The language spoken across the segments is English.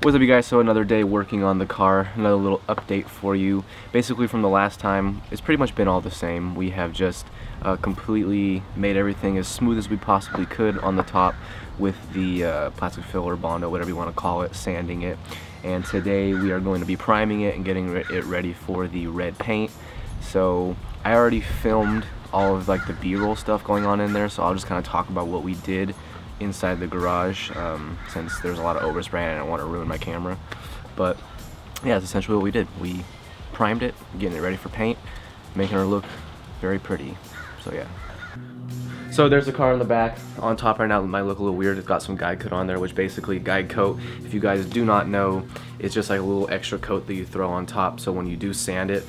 What's up, you guys? So another day working on the car, another little update for you. Basically from the last time, it's pretty much been all the same. We have just completely made everything as smooth as we possibly could on the top with the plastic filler, Bondo, whatever you want to call it, sanding it. And today we are going to be priming it and getting it ready for the red paint. So I already filmed all of like the B-roll stuff going on in there, so I'll just kind of talk about what we did inside the garage, since there's a lot of overspray and I don't want to ruin my camera. But yeah, that's essentially what we did. We primed it, getting it ready for paint, making her look very pretty. So yeah. So there's the car in the back. On top right now, it might look a little weird. It's got some guide coat on there, which basically guide coat, if you guys do not know, it's just like a little extra coat that you throw on top. So when you do sand it,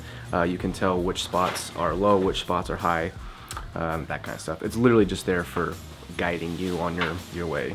you can tell which spots are low, which spots are high, that kind of stuff. It's literally just there for guiding you on your way.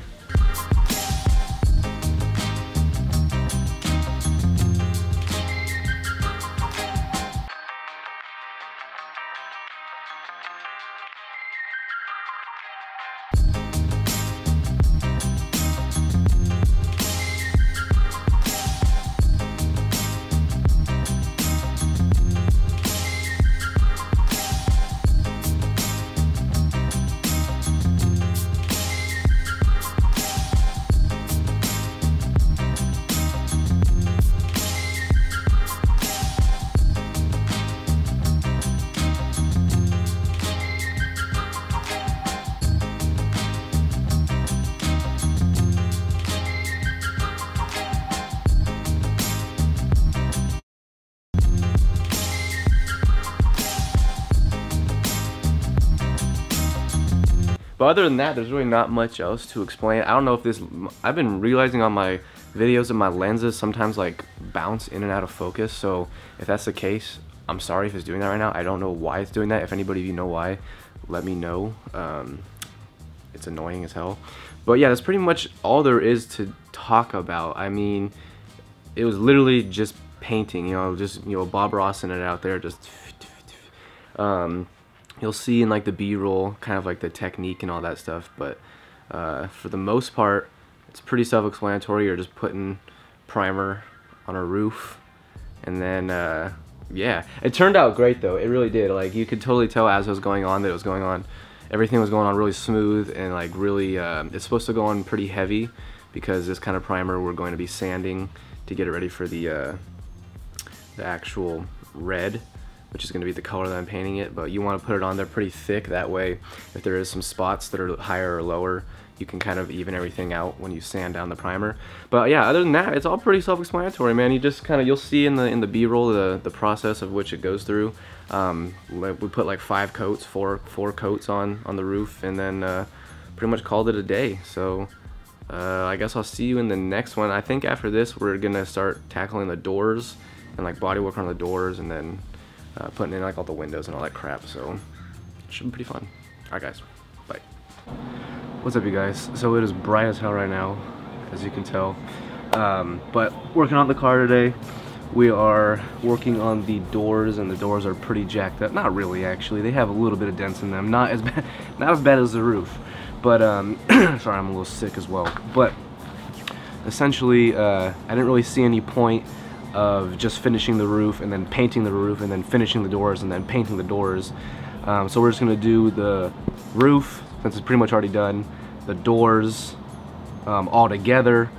But other than that, there's really not much else to explain. I don't know if this, I've been realizing on my videos that my lenses sometimes like bounce in and out of focus. So if that's the case, I'm sorry if it's doing that right now. I don't know why it's doing that. If anybody of you know why, let me know. It's annoying as hell. But yeah, that's pretty much all there is to talk about. I mean, it was literally just painting, you know, just, you know, Bob Rossing it out there, just you'll see in like the B-roll kind of like the technique and all that stuff, but for the most part it's pretty self-explanatory. You're just putting primer on a roof, and then yeah, it turned out great though. It really did. Like, you could totally tell as it was going on that it was going on, everything was going on really smooth, and like really it's supposed to go on pretty heavy because this kind of primer we're going to be sanding to get it ready for the actual red, which is going to be the color that I'm painting it. But you want to put it on there pretty thick, that way if there is some spots that are higher or lower, you can kind of even everything out when you sand down the primer. But yeah, other than that, it's all pretty self-explanatory, man. You just kind of, you'll see in the B-roll the process of which it goes through. We put like 5 coats, four coats on the roof, and then pretty much called it a day. So I guess I'll see you in the next one. I think after this we're gonna start tackling the doors and like body work on the doors, and then putting in like all the windows and all that crap. So it should be pretty fun. Alright guys, bye. What's up, you guys? So it is bright as hell right now, as you can tell, but working on the car today. We are working on the doors, and the doors are pretty jacked up. Not really, actually. They have a little bit of dents in them. Not as bad as the roof, but sorry, I'm a little sick as well. But essentially I didn't really see any point of just finishing the roof and then painting the roof and then finishing the doors and then painting the doors. So we're just gonna do the roof, since it's pretty much already done, the doors all together,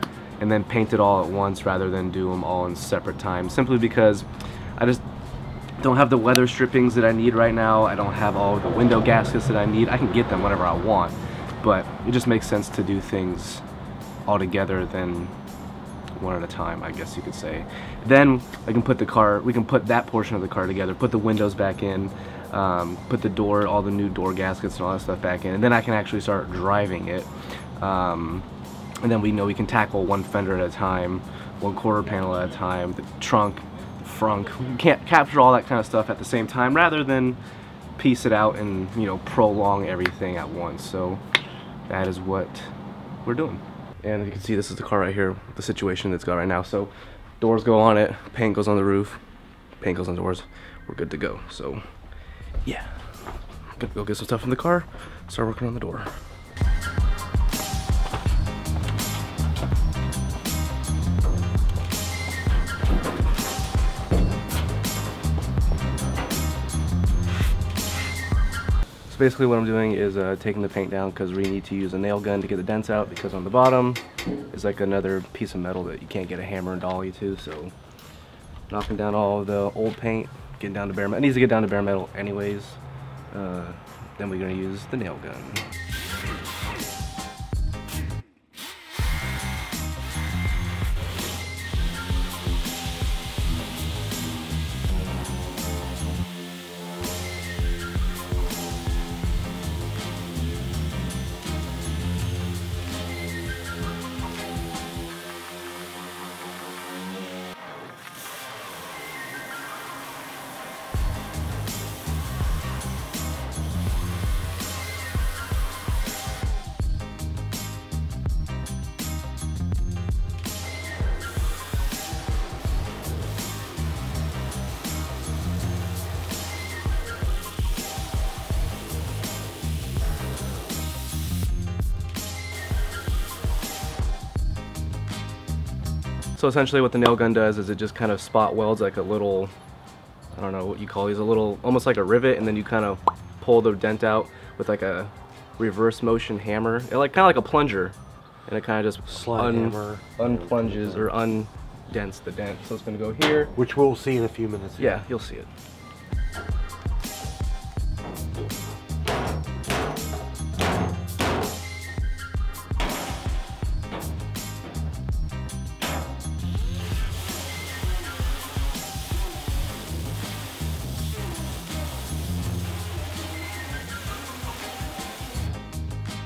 and then paint it all at once rather than do them all in separate times, simply because I just don't have the weather strippings that I need right now. I don't have all of the window gaskets that I need. I can get them whenever I want, but it just makes sense to do things all together than one at a time, I guess you could say. Then I can put the car, we can put that portion of the car together, put the windows back in, put the door, all the new door gaskets and all that stuff back in, and then I can actually start driving it. And then we know we can tackle one fender at a time, one quarter panel at a time, the trunk, the frunk. We can't capture all that kind of stuff at the same time, rather than piece it out and, you know, prolong everything at once. So that is what we're doing. And you can see this is the car right here, the situation that's got right now. So doors go on it, paint goes on the roof, paint goes on the doors, we're good to go. So yeah, gonna go get some stuff from the car, start working on the door. So basically what I'm doing is taking the paint down because we need to use a nail gun to get the dents out, because on the bottom is like another piece of metal that you can't get a hammer and dolly to. So knocking down all of the old paint, getting down to bare metal. It needs to get down to bare metal anyways. Then we're going to use the nail gun. So essentially what the nail gun does is it just kind of spot welds like a little, I don't know what you call these, a little, almost like a rivet, and then you kind of pull the dent out with like a reverse motion hammer. It like kind of like a plunger, and it kind of just unplunges or undents the dent. So it's going to go here. Which we'll see in a few minutes. Yeah, you'll see it.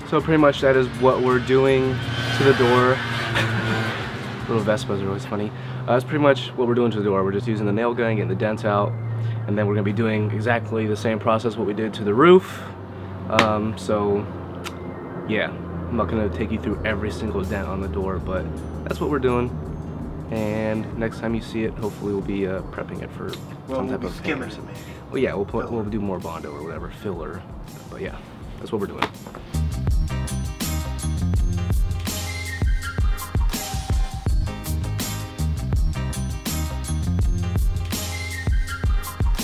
So pretty much that is what we're doing to the door. Little Vespas are always funny. That's pretty much what we're doing to the door. We're just using the nail gun, getting the dents out, and then we're gonna be doing exactly the same process what we did to the roof. So yeah, I'm not gonna take you through every single dent on the door, but that's what we're doing. And next time you see it, hopefully we'll be prepping it for some type of skimming it. Well, yeah, we'll do more Bondo or whatever, filler. But yeah, that's what we're doing.